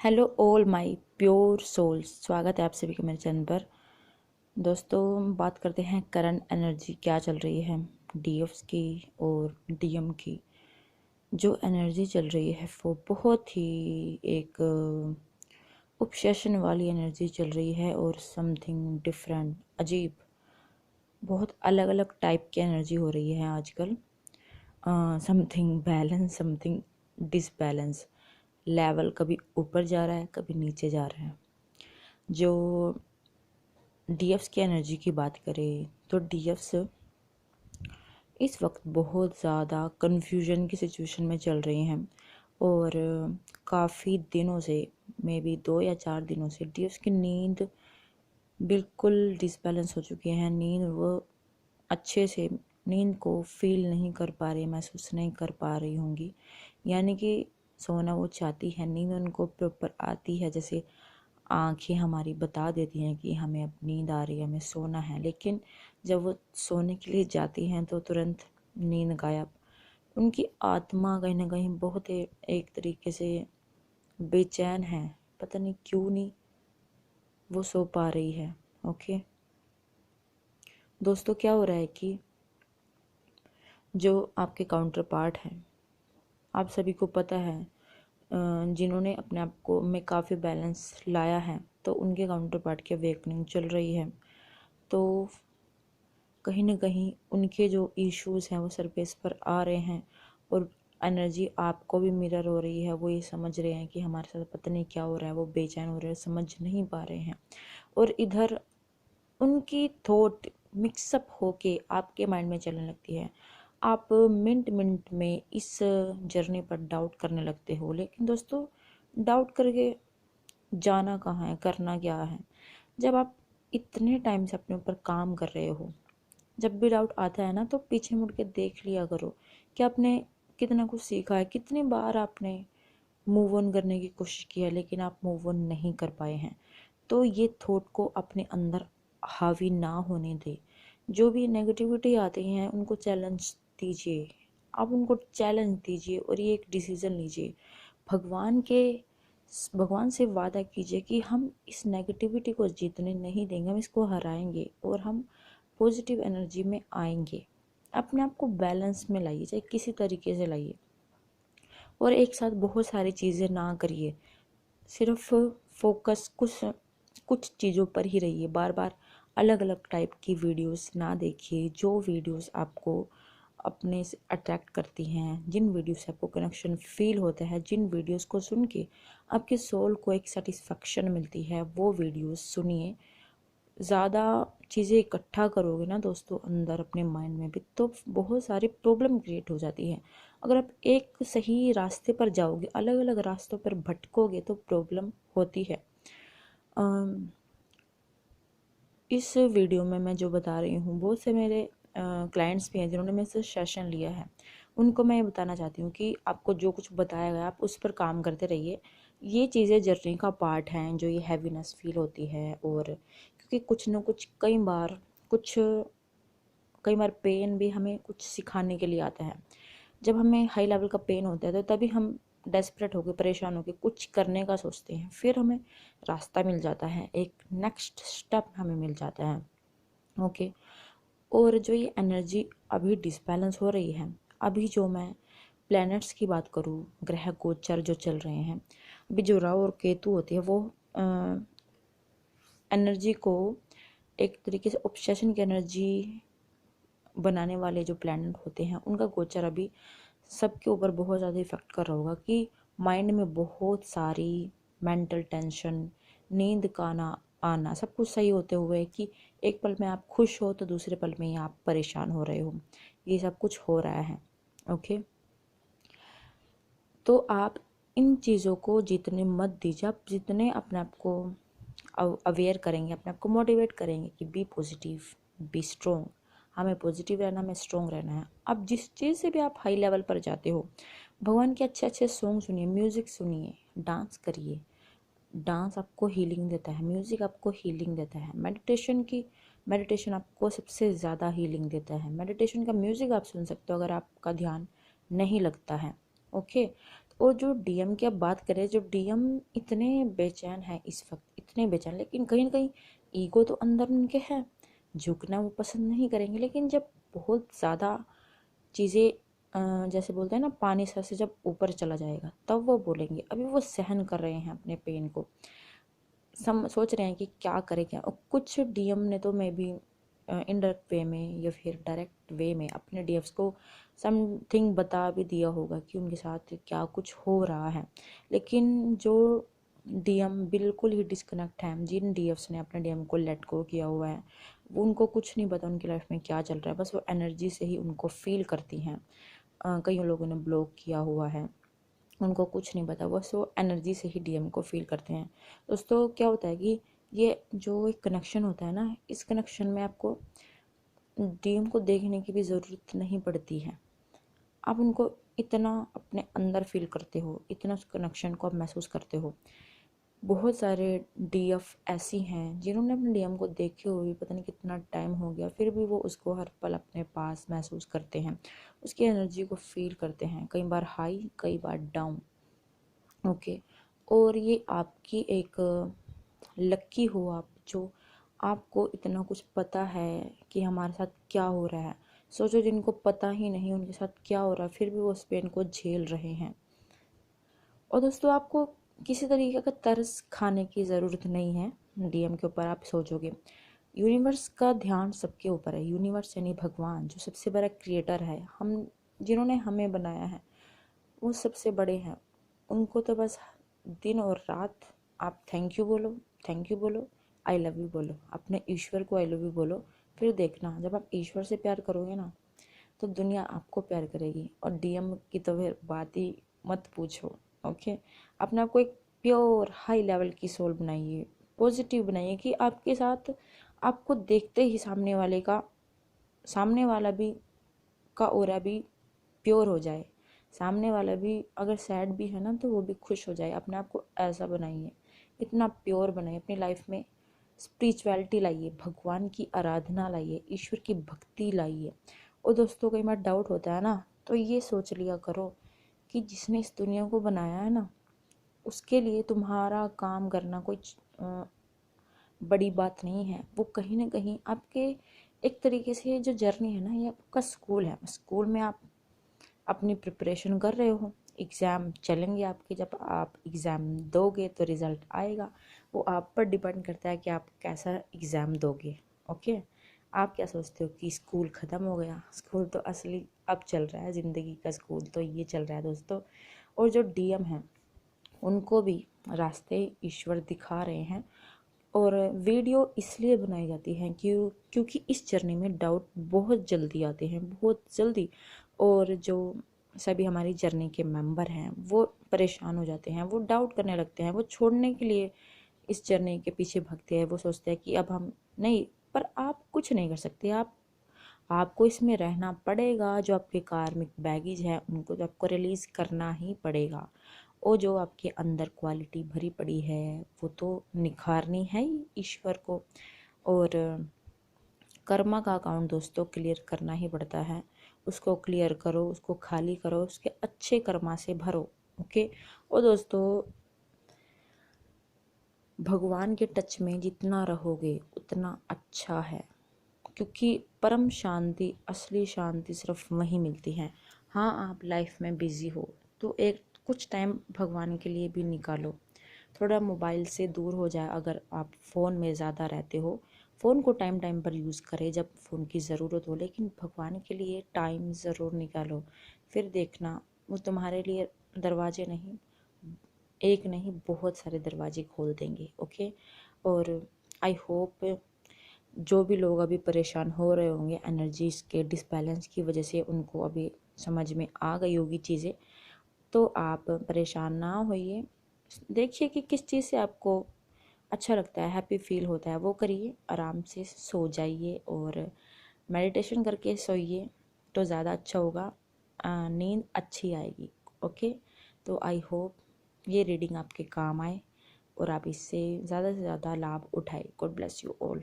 Hello all my pure souls, स्वागत है आप सभी के मेरे चैनल पर। दोस्तों, बात करते हैं करंट एनर्जी क्या चल रही है डीएफ्स की और डीएम की। जो एनर्जी चल रही है वो बहुत ही एक ऑब्सेशन वाली एनर्जी चल रही है और समथिंग डिफरेंट, अजीब, बहुत अलग अलग टाइप की एनर्जी हो रही है आजकल। Something balance, something disbalance, level कभी ऊपर जा रहा है कभी नीचे जा रहा है। जो डीएफ्स की एनर्जी की बात करें तो डीएफ्स इस वक्त बहुत ज़्यादा कन्फ्यूजन की सिचुएशन में चल रही हैं और काफ़ी दिनों से, मे बी 2 या 4 दिनों से डीएफ्स की नींद बिल्कुल डिसबैलेंस हो चुकी है। नींद वो अच्छे से नींद को फील नहीं कर पा रही, महसूस नहीं कर पा रही होंगी। यानी कि सोना वो चाहती है, नींद उनको प्रॉपर आती है, जैसे आँखें हमारी बता देती हैं कि हमें अब नींद आ रही है, हमें सोना है, लेकिन जब वो सोने के लिए जाती हैं तो तुरंत नींद गायब। उनकी आत्मा कहीं ना कहीं बहुत एक तरीके से बेचैन है, पता नहीं क्यों नहीं वो सो पा रही है। ओके दोस्तों, क्या हो रहा है कि जो आपके काउंटर पार्ट हैं, आप सभी को पता है, जिन्होंने अपने आप को में काफ़ी बैलेंस लाया है तो उनके काउंटर पार्ट की अवेकनिंग चल रही है। तो कहीं ना कहीं उनके जो इश्यूज हैं वो सरफेस पर आ रहे हैं और एनर्जी आपको भी मिरर हो रही है। वो ये समझ रहे हैं कि हमारे साथ पता नहीं क्या हो रहा है, वो बेचैन हो रहे हैं, समझ नहीं पा रहे हैं। और इधर उनकी थॉट मिक्सअप होके आपके माइंड में चलने लगती है। आप मिनट मिनट में इस जर्नी पर डाउट करने लगते हो। लेकिन दोस्तों, डाउट करके जाना कहाँ है, करना क्या है? जब आप इतने टाइम से अपने ऊपर काम कर रहे हो, जब भी डाउट आता है ना तो पीछे मुड़ के देख लिया करो कि आपने कितना कुछ सीखा है। कितनी बार आपने मूव ऑन करने की कोशिश की है लेकिन आप मूव ऑन नहीं कर पाए हैं। तो ये थॉट को अपने अंदर हावी ना होने दे। जो भी नेगेटिविटी आती हैं उनको चैलेंज दीजिए, आप उनको चैलेंज दीजिए और ये एक डिसीज़न लीजिए। भगवान से वादा कीजिए कि हम इस नेगेटिविटी को जीतने नहीं देंगे, हम इसको हराएंगे और हम पॉजिटिव एनर्जी में आएंगे। अपने आप को बैलेंस में लाइए, चाहे किसी तरीके से लाइए, और एक साथ बहुत सारी चीज़ें ना करिए। सिर्फ फोकस कुछ कुछ चीज़ों पर ही रहिए। बार बार अलग अलग टाइप की वीडियोस ना देखिए। जो वीडियोस आपको अपने से अट्रैक्ट करती हैं, जिन वीडियो से आपको कनेक्शन फील होता है, जिन वीडियोस को सुन के आपके सोल को एक सेटिस्फेक्शन मिलती है, वो वीडियोस सुनिए। ज़्यादा चीज़ें इकट्ठा करोगे ना दोस्तों अंदर अपने माइंड में भी, तो बहुत सारी प्रॉब्लम क्रिएट हो जाती है। अगर आप एक सही रास्ते पर जाओगे, अलग अलग रास्तों पर भटकोगे तो प्रॉब्लम होती है। इस वीडियो में मैं जो बता रही हूँ, बहुत से मेरे क्लाइंट्स भी हैं जिन्होंने मेरे से सेशन लिया है। उनको मैं ये बताना चाहती हूँ कि आपको जो कुछ बताया गया आप उस पर काम करते रहिए। ये चीज़ें जर्नी का पार्ट हैं, जो ये हैवीनेस फील होती है। और क्योंकि कुछ ना कुछ कई बार पेन भी हमें कुछ सिखाने के लिए आता है। जब हमें हाई लेवल का पेन होता है तो तभी हम डेस्परेट होकर, परेशान होकर कुछ करने का सोचते हैं, फिर हमें रास्ता मिल जाता है, एक नेक्स्ट स्टेप हमें मिल जाता है। ओके। और जो ये एनर्जी अभी डिसबैलेंस हो रही है, अभी जो मैं प्लैनेट्स की बात करूँ, ग्रह गोचर जो चल रहे हैं, अभी जो राहु और केतु होते हैं वो एनर्जी को एक तरीके से ऑब्सेशन की एनर्जी बनाने वाले जो प्लैनेट होते हैं उनका गोचर अभी सबके ऊपर बहुत ज़्यादा इफेक्ट कर रहा होगा कि माइंड में बहुत सारी मेंटल टेंशन, नींद का ना आना, सब कुछ सही होते हुए कि एक पल में आप खुश हो तो दूसरे पल में ही आप परेशान हो रहे हो। ये सब कुछ हो रहा है। ओके, तो आप इन चीज़ों को जितने मत दीजिए। आप जितने अपने आप को अवेयर करेंगे, अपने आप को मोटिवेट करेंगे कि बी पॉजिटिव, बी स्ट्रोंग, हमें पॉजिटिव रहना, हमें स्ट्रोंग रहना है। अब जिस चीज़ से भी आप हाई लेवल पर जाते हो, भगवान के अच्छे अच्छे सॉन्ग सुनिए, म्यूज़िक सुनिए, डांस करिए। डांस आपको हीलिंग देता है, म्यूज़िक आपको हीलिंग देता है। मेडिटेशन आपको सबसे ज़्यादा हीलिंग देता है। मेडिटेशन का म्यूज़िक आप सुन सकते हो अगर आपका ध्यान नहीं लगता है। ओके, और जो डीएम की अब बात करें, जो डीएम इतने बेचैन है इस वक्त, इतने बेचैन, लेकिन कहीं ना कहीं ईगो तो अंदर उनके है, झुकना वो पसंद नहीं करेंगे। लेकिन जब बहुत ज़्यादा चीज़ें जैसे बोलते हैं ना, पानी सर से जब ऊपर चला जाएगा तब वो बोलेंगे। अभी वो सहन कर रहे हैं अपने पेन को, सोच रहे हैं कि क्या करें क्या। और कुछ डीएम ने तो मे बी इनडायरेक्ट वे में या फिर डायरेक्ट वे में अपने डीएफ्स को समथिंग बता भी दिया होगा कि उनके साथ क्या कुछ हो रहा है। लेकिन जो डीएम बिल्कुल ही डिस्कनेक्ट हैं, जिन डीएफ्स ने अपने डीएम को लेट गो किया हुआ है, वो उनको कुछ नहीं पता उनकी लाइफ में क्या चल रहा है, बस वो एनर्जी से ही उनको फील करती हैं। कई लोगों ने ब्लॉक किया हुआ है, उनको कुछ नहीं पता, बस वो एनर्जी से ही डीएम को फील करते हैं। दोस्तों क्या होता है कि ये जो एक कनेक्शन होता है ना, इस कनेक्शन में आपको डीएम को देखने की भी ज़रूरत नहीं पड़ती है। आप उनको इतना अपने अंदर फील करते हो, इतना उस कनेक्शन को आप महसूस करते हो। बहुत सारे डीएफ ऐसी हैं जिन्होंने अपने डीएम को देखे हुए पता नहीं कितना टाइम हो गया, फिर भी वो उसको हर पल अपने पास महसूस करते हैं, उसकी एनर्जी को फील करते हैं, कई बार हाई कई बार डाउन। ओके। और ये आपकी एक लक्की हो आप, जो आपको इतना कुछ पता है कि हमारे साथ क्या हो रहा है। सोचो जिनको पता ही नहीं उनके साथ क्या हो रहा है, फिर भी वो उस पेन को झेल रहे हैं। और दोस्तों आपको किसी तरीके का तरस खाने की ज़रूरत नहीं है डीएम के ऊपर। आप सोचोगे यूनिवर्स का ध्यान सबके ऊपर है। यूनिवर्स यानी भगवान, जो सबसे बड़ा क्रिएटर है, हम जिन्होंने हमें बनाया है, वो सबसे बड़े हैं। उनको तो बस दिन और रात आप थैंक यू बोलो, थैंक यू बोलो, आई लव यू बोलो, अपने ईश्वर को आई लव यू बोलो। फिर देखना जब आप ईश्वर से प्यार करोगे ना, तो दुनिया आपको प्यार करेगी। और डीएम की तो फिर बात ही मत पूछो। ओके। अपने आप को एक प्योर हाई लेवल की सोल बनाइए, पॉजिटिव बनाइए, कि आपके साथ आपको देखते ही सामने वाला भी का ऑरा भी प्योर हो जाए। सामने वाला भी अगर सैड भी है ना, तो वो भी खुश हो जाए। अपने आप को ऐसा बनाइए, इतना प्योर बनाइए अपनी लाइफ में। स्पिरिचुअलिटी लाइए, भगवान की आराधना लाइए, ईश्वर की भक्ति लाइए। और दोस्तों कई बार डाउट होता है ना, तो ये सोच लिया करो कि जिसने इस दुनिया को बनाया है ना, उसके लिए तुम्हारा काम करना कोई बड़ी बात नहीं है। वो कहीं ना कहीं आपके एक तरीके से जो जर्नी है ना, ये आपका स्कूल है। स्कूल में आप अपनी प्रिपरेशन कर रहे हो, एग्ज़ाम चलेंगे आपके, जब आप एग्ज़ाम दोगे तो रिज़ल्ट आएगा। वो आप पर डिपेंड करता है कि आप कैसा एग्ज़ाम दोगे। ओके। आप क्या सोचते हो कि स्कूल ख़त्म हो गया? स्कूल तो असली अब चल रहा है, ज़िंदगी का स्कूल तो ये चल रहा है दोस्तों। और जो डीएम हैं, उनको भी रास्ते ईश्वर दिखा रहे हैं। और वीडियो इसलिए बनाई जाती हैं क्योंकि इस जर्नी में डाउट बहुत जल्दी आते हैं, बहुत जल्दी। और जो सभी हमारी जर्नी के मेंबर हैं, वो परेशान हो जाते हैं, वो डाउट करने लगते हैं, वो छोड़ने के लिए इस जर्नी के पीछे भागते हैं। वो सोचते हैं कि अब हम नहीं, पर आप कुछ नहीं कर सकते। आपको इसमें रहना पड़ेगा। जो आपके कार्मिक बैगेज है उनको तो आपको रिलीज़ करना ही पड़ेगा। और जो आपके अंदर क्वालिटी भरी पड़ी है, वो तो निखारनी है ही ईश्वर को। और कर्मा का अकाउंट दोस्तों क्लियर करना ही पड़ता है। उसको क्लियर करो, उसको खाली करो, उसके अच्छे कर्मा से भरो। ओके। और दोस्तों भगवान के टच में जितना रहोगे उतना अच्छा है, क्योंकि परम शांति, असली शांति सिर्फ वहीं मिलती है। हाँ, आप लाइफ में बिज़ी हो तो एक कुछ टाइम भगवान के लिए भी निकालो। थोड़ा मोबाइल से दूर हो जाए। अगर आप फ़ोन में ज़्यादा रहते हो, फ़ोन को टाइम टाइम पर यूज़ करें जब फ़ोन की ज़रूरत हो, लेकिन भगवान के लिए टाइम ज़रूर निकालो। फिर देखना वो तुम्हारे लिए दरवाजे नहीं, एक नहीं, बहुत सारे दरवाजे खोल देंगे। ओके। और आई होप जो भी लोग अभी परेशान हो रहे होंगे एनर्जीज के डिसबैलेंस की वजह से, उनको अभी समझ में आ गई होगी चीज़ें। तो आप परेशान ना होइए, देखिए कि किस चीज़ से आपको अच्छा लगता है, हैप्पी फील होता है, वो करिए। आराम से सो जाइए और मेडिटेशन करके सोइए तो ज़्यादा अच्छा होगा, नींद अच्छी आएगी। ओके। तो आई होप ये रीडिंग आपके काम आए और आप इससे ज़्यादा से ज़्यादा लाभ उठाए। God bless you all.